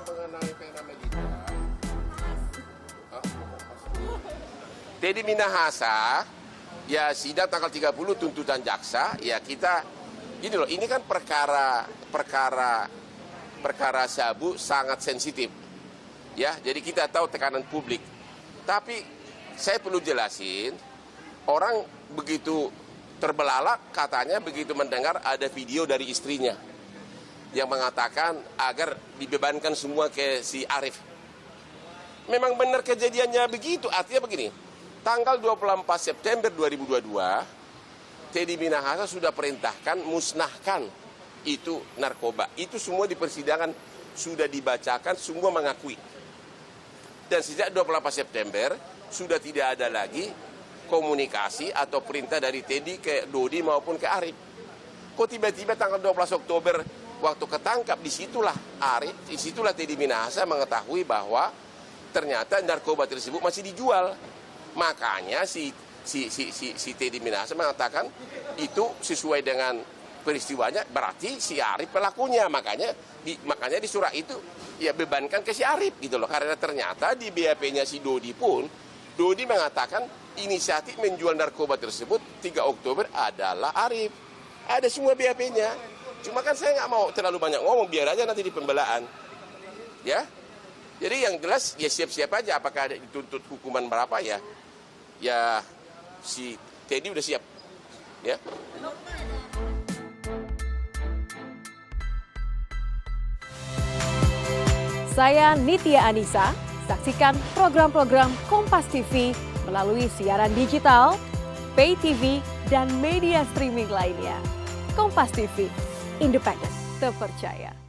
mengenai fenomena Teddy Minahasa, ya sidang tanggal 30 tuntutan jaksa, ya kita ini loh, ini kan perkara sabu sangat sensitif. Ya, jadi kita tahu tekanan publik. Tapi saya perlu jelasin, orang begitu terbelalak katanya begitu mendengar ada video dari istrinya yang mengatakan agar dibebankan semua ke si Arif. Memang benar kejadiannya begitu, artinya begini. Tanggal 24 September 2022, Teddy Minahasa sudah perintahkan musnahkan itu narkoba. Itu semua di persidangan sudah dibacakan, semua mengakui. Dan sejak 24 September sudah tidak ada lagi komunikasi atau perintah dari Teddy ke Dodi maupun ke Arif. Kok tiba-tiba tanggal 12 Oktober waktu ketangkap, disitulah Teddy Minahasa mengetahui bahwa ternyata narkoba tersebut masih dijual. Makanya si Teddy Minahasa mengatakan itu sesuai dengan peristiwanya, berarti si Arif pelakunya. Makanya di surat itu ya bebankan ke si Arif gitu loh. Karena ternyata di BAP-nya si Dodi pun, Dodi mengatakan inisiatif menjual narkoba tersebut 3 Oktober adalah Arif. Ada semua BAP-nya. Cuma kan saya nggak mau terlalu banyak ngomong, biar aja nanti di pembelaan. Ya. Jadi yang jelas ya siap-siap aja, apakah ada dituntut hukuman berapa ya. Ya si Teddy udah siap. Ya. Saya Nitya Anissa, saksikan program-program Kompas TV melalui siaran digital, pay TV, dan media streaming lainnya. Kompas TV, independen, terpercaya.